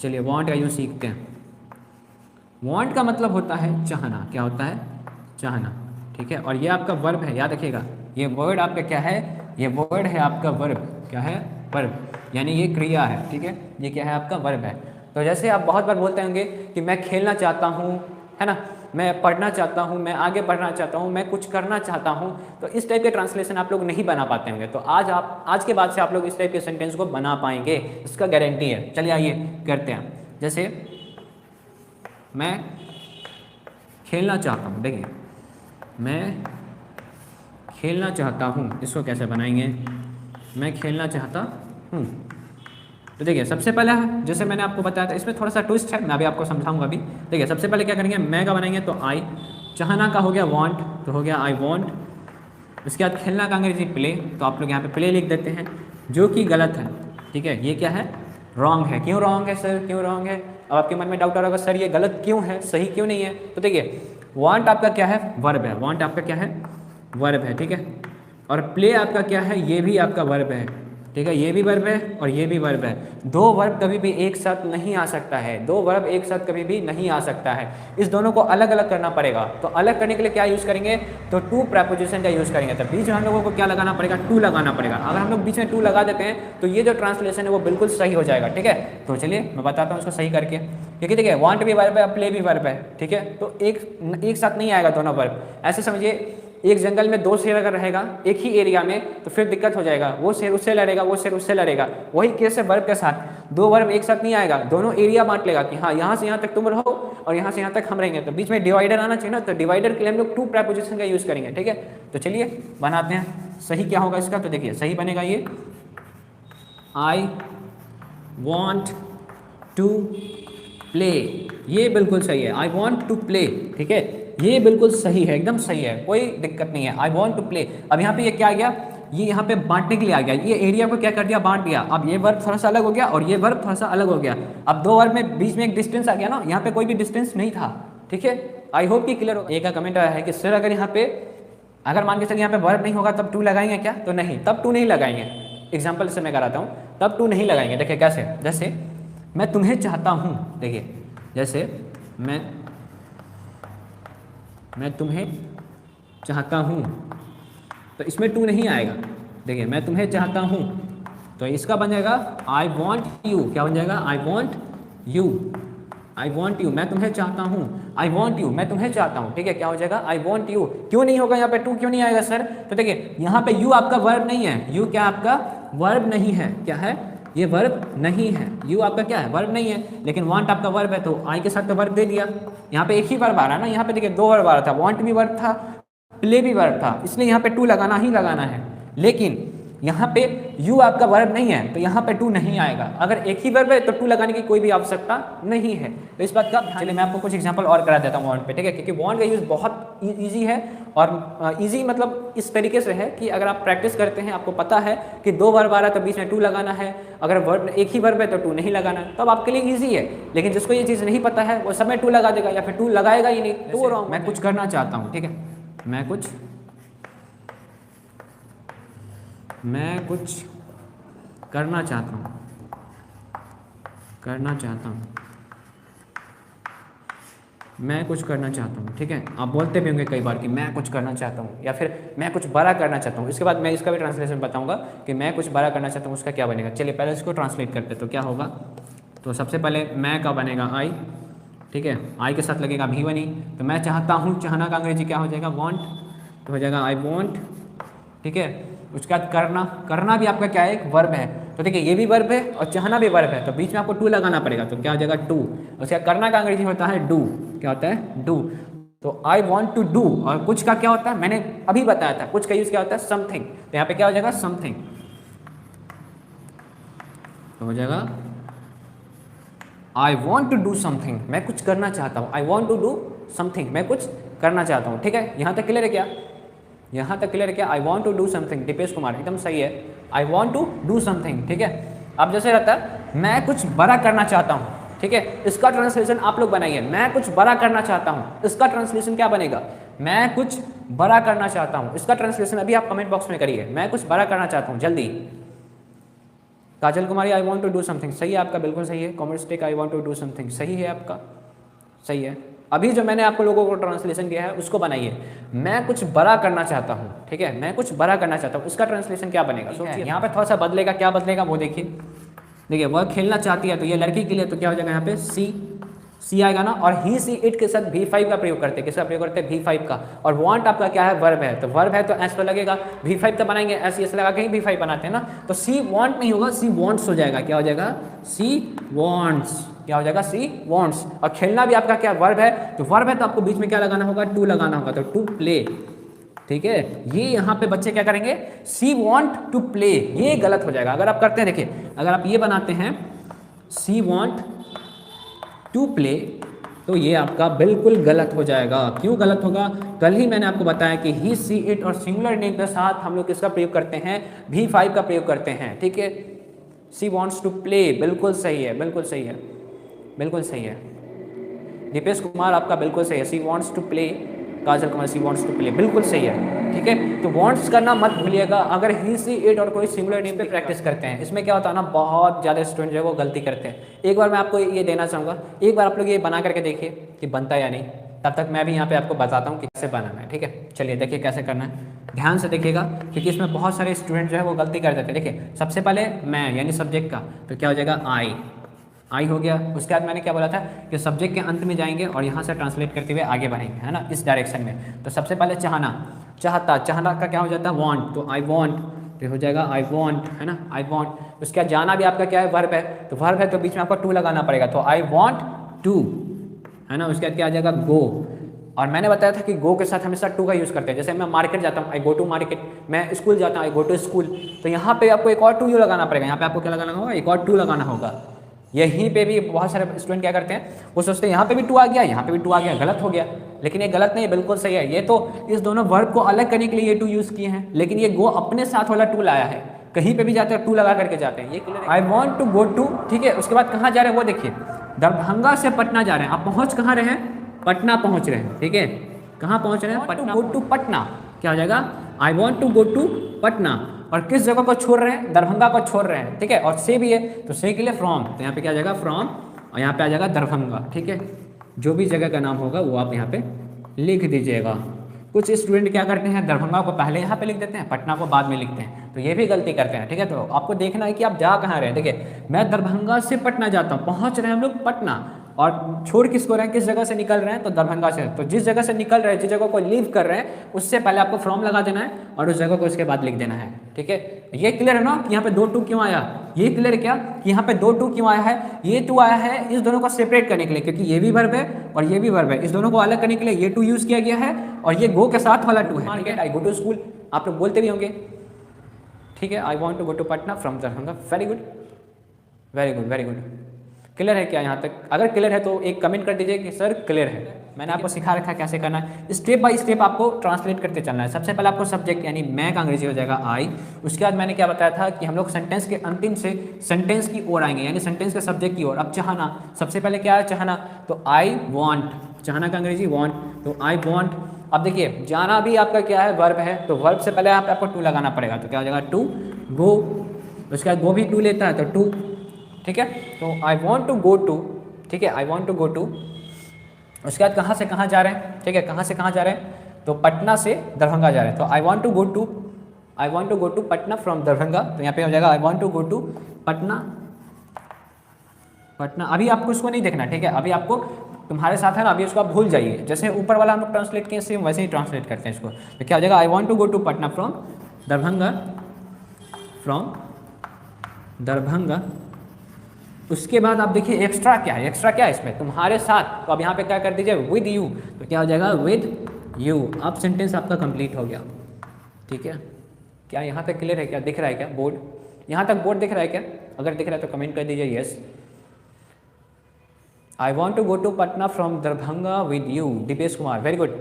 चलिए वांट का यूँ सीखते हैं। वांट का मतलब होता है चाहना। क्या होता है? चाहना। ठीक है, और ये आपका वर्ब है, याद रखिएगा। ये वर्ड आपका क्या है? ये वर्ड है आपका वर्ब। क्या है? वर्ब, यानी ये क्रिया है। ठीक है, ये क्या है? आपका वर्ब है। तो जैसे आप बहुत बार बोलते होंगे कि मैं खेलना चाहता हूँ, है ना, मैं पढ़ना चाहता हूँ, मैं आगे बढ़ना चाहता हूँ, मैं कुछ करना चाहता हूँ, तो इस टाइप के ट्रांसलेशन आप लोग नहीं बना पाते होंगे। तो आज के बाद से आप लोग इस टाइप के सेंटेंस को बना पाएंगे, इसका गारंटी है। चलिए आइए करते हैं। जैसे मैं खेलना चाहता हूँ, देखिए मैं खेलना चाहता हूँ, इसको कैसे बनाएंगे? मैं खेलना चाहता हूँ। तो देखिए सबसे पहले, जैसे मैंने आपको बताया था, इसमें थोड़ा सा ट्विस्ट है, मैं अभी आपको समझाऊंगा अभी। देखिए सबसे पहले क्या करेंगे, मैं का बनाएंगे तो आई, चाहना का हो गया वांट, तो हो गया आई वांट। उसके बाद खेलना का अंग्रेजी प्ले, तो आप लोग यहाँ पे प्ले लिख देते हैं, जो कि गलत है। ठीक है, ये क्या है? रॉन्ग है। क्यों रॉन्ग है सर, क्यों रॉन्ग है? अब आपके मन में डाउट आ रहा होगा, सर ये गलत क्यों है, सही क्यों नहीं है? तो देखिए वांट आपका क्या है? वर्ब है। वांट आपका क्या है? वर्ब है। ठीक है, और प्ले आपका क्या है? ये भी आपका वर्ब है। ठीक है, ये भी वर्ब है और ये भी वर्ब है। दो वर्ब कभी भी एक साथ नहीं आ सकता है, दो वर्ब एक साथ कभी भी नहीं आ सकता है। इस दोनों को अलग अलग करना पड़ेगा। तो अलग करने के लिए क्या यूज़ करेंगे? तो टू प्रेपोजिशन का यूज़ करेंगे। तो बीच में हम लोगों को क्या लगाना पड़ेगा? टू लगाना पड़ेगा। अगर हम लोग बीच में टू लगा देते हैं तो ये जो ट्रांसलेशन है वो बिल्कुल सही हो जाएगा। ठीक है, तो चलिए मैं बताता हूँ उसको सही करके। क्योंकि देखिए वांट भी वर्ब है, प्ले भी वर्ब है। ठीक है, तो एक साथ नहीं आएगा दोनों वर्ब। ऐसे समझिए, एक जंगल में दो शेर अगर रहेगा एक ही एरिया में तो फिर दिक्कत हो जाएगा, वो शेर उससे लड़ेगा, वो शेर उससे लड़ेगा। वही केस है वर्ब के साथ, दो वर्ब एक साथ नहीं आएगा, दोनों एरिया बांट लेगा कि हाँ यहाँ से यहाँ तक तुम रहो और यहाँ से यहाँ तक हम रहेंगे। तो बीच में डिवाइडर आना चाहिए ना, तो डिवाइडर के लिए हम लोग टू प्रेपोजिशन का यूज़ करेंगे। ठीक है, तो चलिए बनाते हैं। सही क्या होगा इसका? तो देखिए सही बनेगा ये, आई वॉन्ट टू प्ले। ये बिल्कुल सही है, आई वॉन्ट टू प्ले। ठीक है, ये बिल्कुल सही है, एकदम सही है, कोई दिक्कत नहीं है। I want to play. अब यहाँ पे ये क्या आ गया? ये यहाँ पे बांटने के लिए आ गया, ये एरिया को क्या कर दिया? बांट दिया। अब ये वर्ब थोड़ा सा अलग हो गया और ये वर्ब थोड़ा सा अलग हो गया। अब दो वर्ब में बीच में एक डिस्टेंस आ गया ना, यहाँ पे कोई भी डिस्टेंस नहीं था। ठीक है, आई होप कि क्लियर हो। एक का कमेंट आया है कि सर अगर यहाँ पे, अगर मान के चलिए यहाँ पे वर्ब नहीं होगा तब टू लगाएंगे क्या? तो नहीं, तब टू नहीं लगाएंगे। एग्जाम्पल से मैं कराता हूँ, तब टू नहीं लगाएंगे। देखिए कैसे? जैसे मैं तुम्हें चाहता हूँ, देखिए जैसे मैं तुम्हें चाहता हूँ, तो इसमें टू नहीं आएगा। देखिए मैं तुम्हें चाहता हूँ, तो इसका बन जाएगा आई वॉन्ट यू। क्या बन जाएगा? I want you. I want you, मैं तुम्हें चाहता हूँ। आई वॉन्ट यू, मैं तुम्हें चाहता हूँ। ठीक है, क्या हो जाएगा? I want you. क्यों नहीं होगा यहाँ पे टू, क्यों नहीं आएगा सर? तो देखिए यहाँ पे यू आपका वर्ब नहीं है, यू क्या आपका वर्ब नहीं है। क्या है? ये वर्ब नहीं है। यू आपका क्या है? वर्ब नहीं है। लेकिन वांट आपका वर्ब है, तो आई के साथ तो वर्ब दे दिया। यहाँ पे एक ही वर्ब आ रहा है ना, यहाँ पे देखिए दो वर्ब आ रहा था, वांट भी वर्ब था, प्ले भी वर्ब था, इसलिए यहाँ पे टू लगाना ही लगाना है। लेकिन यहाँ पे यू आपका वर्ब नहीं है, तो यहाँ पे टू नहीं आएगा। अगर एक ही वर्ब है तो टू लगाने की कोई भी आवश्यकता नहीं है। तो इस बात का, चलिए मैं आपको कुछ एग्जांपल और करा देता हूँ वांट पे। ठीक है, क्योंकि वांट का यूज़ बहुत ईजी है, और ईजी मतलब इस तरीके से है कि अगर आप प्रैक्टिस करते हैं, आपको पता है कि दो वर्ब आ रहा है तो बीच में टू लगाना है, अगर वर्ब एक ही वर्ब है तो टू नहीं लगाना, तब आपके लिए ईजी है। लेकिन जिसको ये चीज़ नहीं पता है वो सब में टू लगा देगा या फिर टू लगाएगा ही नहीं, तो वो रॉन्ग। मैं कुछ करना चाहता हूँ, ठीक है, मैं कुछ करना चाहता हूँ, मैं कुछ करना चाहता हूँ। ठीक है, आप बोलते भी होंगे कई बार कि मैं कुछ करना चाहता हूँ, या फिर मैं कुछ बड़ा करना चाहता हूँ। इसके बाद मैं इसका भी ट्रांसलेशन बताऊँगा कि मैं कुछ बड़ा करना चाहता हूँ, उसका क्या बनेगा। चलिए पहले इसको ट्रांसलेट करते तो क्या होगा। तो सबसे पहले मैं का बनेगा आई। ठीक है, आई के साथ लगेगा भी बनी, तो मैं चाहता हूँ, चाहना का अंग्रेजी क्या हो जाएगा? वॉन्ट। तो हो जाएगा आई वॉन्ट। ठीक है, उसके बाद करना, करना भी आपका क्या है? एक वर्ब है। तो देखिए ये भी वर्ब है और चाहना भी वर्ब है, तो बीच में आपको टू लगाना पड़ेगा, तो क्या हो जाएगा? टू। उसका करना का अंग्रेजी होता है डू। क्या होता है? डू। तो आई वॉन्ट टू डू। और कुछ का क्या होता है? मैंने अभी बताया था, कुछ का यूज क्या होता है? समथिंग। तो यहाँ पे क्या हो जाएगा? समथिंग। तो हो जाएगा I want to do something, मैं कुछ करना चाहता हूँ। I want to do something, मैं कुछ करना चाहता हूँ। ठीक है, यहाँ तक क्लियर है क्या? यहाँ तक क्लियर है क्या? I want to do something, Dipesh Kumar एकदम सही है। I want to do something. ठीक है, अब जैसे रहता है मैं कुछ बड़ा करना चाहता हूँ। ठीक है, इसका ट्रांसलेशन आप लोग बनाइए, मैं कुछ बड़ा करना चाहता हूँ, इसका ट्रांसलेशन क्या बनेगा? मैं कुछ बड़ा करना चाहता हूँ, इसका ट्रांसलेशन अभी आप कमेंट बॉक्स में करिए। मैं कुछ बड़ा करना चाहता हूँ, जल्दी Kajal Kumari I want to do something, सही है आपका, बिल्कुल सही है। Commerce take I want to do something, सही है आपका, सही है। अभी जो मैंने आपको लोगों को ट्रांसलेशन दिया है उसको बनाइए। मैं कुछ बड़ा करना चाहता हूँ, ठीक है, मैं कुछ बड़ा करना चाहता हूँ, उसका ट्रांसलेशन क्या बनेगा सोचिए। यहाँ पे थोड़ा सा बदलेगा, क्या बदलेगा वो देखिए। देखिए वह खेलना चाहती है तो ये लड़की के लिए तो क्या हो जाएगा यहाँ पे सी आएगा ना। और ही सी इट के साथ V5 का प्रयोग करते हैं, किसका प्रयोग करते हैं, V5 का। और वांट आपका क्या है, वर्ब है, तो वर्ब है तो एस पर लगेगा, V5 तो बनाएंगे एस लगा के ही V5 बनाते हैं ना। तो सी वांट नहीं होगा, सी वांट्स हो जाएगा। क्या हो जाएगा, सी वांट्स, क्या हो जाएगा, सी वांट्स। और खेलना भी आपका क्या वर्ब है, तो वर्ब है तो आपको बीच में क्या लगाना होगा, टू लगाना होगा, तो टू प्ले, ठीक है। ये यहाँ पे बच्चे क्या करेंगे, सी वांट टू प्ले, ये गलत हो जाएगा अगर आप करते हैं। देखिए अगर आप ये बनाते हैं सी वांट टू प्ले, तो ये आपका बिल्कुल गलत हो जाएगा। क्यों गलत होगा, कल ही मैंने आपको बताया कि ही सी इट और सिंगुलर नेम के साथ हम लोग किसका प्रयोग करते हैं, V5 का प्रयोग करते हैं, ठीक है। सी वॉन्ट्स टू प्ले, बिल्कुल सही है, बिल्कुल सही है, बिल्कुल सही है। दीपेश कुमार आपका बिल्कुल सही है, she wants to play. Kajal Kumar she wants to play, बिल्कुल सही है, ठीक है। तो वॉन्ट्स करना मत भूलिएगा। अगर ही सी इट और कोई सिंगुलर नेम पे प्रैक्टिस करते हैं, इसमें क्या होता है ना, बहुत ज़्यादा स्टूडेंट जो है वो गलती करते हैं। एक बार मैं आपको ये देना चाहूँगा, एक बार आप लोग ये बना करके देखिए कि बनता है या नहीं। तब तक मैं भी यहाँ पे आपको बताता हूँ कि कैसे बनाना है, ठीक है। चलिए देखिए कैसे करना है, ध्यान से देखिएगा, क्योंकि इसमें बहुत सारे स्टूडेंट जो है वो गलती कर देते हैं। देखिए सबसे पहले मैं यानी सब्जेक्ट का, तो क्या हो जाएगा, आई हो गया। उसके बाद मैंने क्या बोला था कि सब्जेक्ट के अंत में जाएंगे और यहाँ से ट्रांसलेट करते हुए आगे बढ़ेंगे, है ना, इस डायरेक्शन में। तो सबसे पहले चाहना, चाहता, चाहना का क्या हो जाता है, वांट, तो आई वांट, तो हो जाएगा आई वांट, है ना, आई वांट। उसके बाद जाना भी आपका क्या है, वर्ब है, तो वर्ब है तो बीच में आपको टू लगाना पड़ेगा, तो आई वांट टू, है ना। उसके बाद क्या आ जाएगा, गो। और मैंने बताया था कि गो के साथ हमेशा टू का यूज़ करते हैं। जैसे मैं मार्केट जाता हूँ, आई गो टू मार्केट, मैं स्कूल जाता हूँ, आई गो टू स्कूल, तो यहाँ पे आपको एक और टू लगाना पड़ेगा। यहाँ पे आपको क्या लगाना होगा, एक और टू लगाना होगा। यहीं पे भी बहुत सारे स्टूडेंट क्या करते हैं, वो सोचते हैं यहाँ पे भी टू आ गया, यहाँ पे भी टू आ गया, गलत हो गया। लेकिन ये गलत नहीं है, बिल्कुल सही है। ये तो इस दोनों वर्ब को अलग करने के लिए ये टू यूज़ किए हैं, लेकिन ये गो अपने साथ वाला टू लाया है। कहीं पे भी जाते हैं टू लगा करके जाते हैं, ये clear. I want to go to, ठीक है। उसके बाद कहाँ जा रहे हैं वो देखिए, दरभंगा से पटना जा रहे हैं। आप पहुँच कहाँ रहे हैं, पटना पहुँच रहे हैं, ठीक है। कहाँ पहुँच रहे हैं, पटना, गो टू पटना, क्या हो जाएगा, I want to go to Patna. और किस जगह को छोड़ रहे हैं, दरभंगा को छोड़ रहे हैं, ठीक है। और से भी है तो से के लिए फ्रॉम, तो यहाँ पे क्या आ जाएगा, फ्रॉम, और यहाँ पे आ जाएगा दरभंगा, ठीक है। जो भी जगह का नाम होगा वो आप यहाँ पे लिख दीजिएगा। कुछ स्टूडेंट क्या करते हैं, दरभंगा को पहले यहाँ पे लिख देते हैं, पटना को बाद में लिखते हैं, तो ये भी गलती करते हैं, ठीक है। तो आपको देखना है कि आप जा कहाँ रहे हैं। देखिए मैं दरभंगा से पटना जाता हूँ, पहुँच रहे हैं हम लोग पटना, और छोड़ किसको रहे हैं, किस जगह से निकल रहे हैं, तो दरभंगा से। तो जिस जगह से निकल रहे हैं, जिस जगह को लीव कर रहे हैं, उससे पहले आपको फ्रॉम लगा देना है और उस जगह को उसके बाद लिख देना है, ठीक है। ये क्लियर है ना कि यहाँ पे दो टू क्यों आया, ये क्लियर है क्या कि यहाँ पे दो टू क्यों आया है। ये टू आया है इस दोनों को सेपरेट करने के लिए, क्योंकि ये भी वर्ब है और ये भी वर्ब है। इस दोनों को अलग करने के लिए ये टू यूज किया गया है, और ये गो के साथ वाला टू है, ठीक है। आई गो टू स्कूल, आप लोग बोलते भी होंगे, ठीक है। I want to go to Patna from Darbhanga, very good, very good, very good. Clear है क्या यहाँ तक? अगर क्लियर है तो एक कमेंट कर दीजिए कि सर क्लियर है। मैंने आपको सिखा रखा है कैसे करना है, स्टेप बाय स्टेप आपको ट्रांसलेट करते चलना है। सबसे पहले आपको सब्जेक्ट यानी मैं का अंग्रेजी हो जाएगा आई। उसके बाद मैंने क्या बताया था कि हम लोग सेंटेंस के अंतिम से सेंटेंस की ओर आएंगे, यानी सेंटेंस के सब्जेक्ट की ओर। अब चाहना, सबसे पहले क्या है चाहना, तो आई वॉन्ट, चाहना का अंग्रेजी वॉन्ट, तो आई वॉन्ट। अब देखिए जाना भी आपका क्या है, वर्ब है, तो वर्ब से पहले आपको टू लगाना पड़ेगा, तो क्या हो जाएगा टू गो। उसके बाद गो भी टू लेता है तो टू, ठीक है। तो I want to go to, ठीक है, I want to go to. उसके बाद कहाँ से कहाँ जा रहे हैं, ठीक है, कहाँ से कहाँ जा रहे हैं, तो पटना से दरभंगा जा रहे हैं। तो I want to go to, I want to go to Patna from Darbhanga, तो यहाँ पे हो जाएगा I want to go to Patna, Patna. अभी आपको इसको नहीं देखना, ठीक है, अभी आपको तुम्हारे साथ है ना, अभी इसको आप भूल जाइए। जैसे ऊपर वाला हम लोग ट्रांसलेट किए सेम वैसे ही ट्रांसलेट करते हैं इसको। तो क्या हो जाएगा, I want to go to Patna from Darbhanga, from Darbhanga. उसके बाद आप देखिए एक्स्ट्रा क्या है, एक्स्ट्रा क्या है इसमें, तुम्हारे साथ। तो अब यहाँ पे क्या कर दीजिए, विद यू, तो क्या हो जाएगा विद यू। अब सेंटेंस आपका कंप्लीट हो गया, ठीक है। क्या यहाँ तक क्लियर है, क्या दिख रहा है क्या बोर्ड, यहाँ तक बोर्ड दिख रहा है क्या? अगर दिख रहा है तो कमेंट कर दीजिए yes. I want to go to Patna from Darbhanga with you, Dipesh Kumar, very good.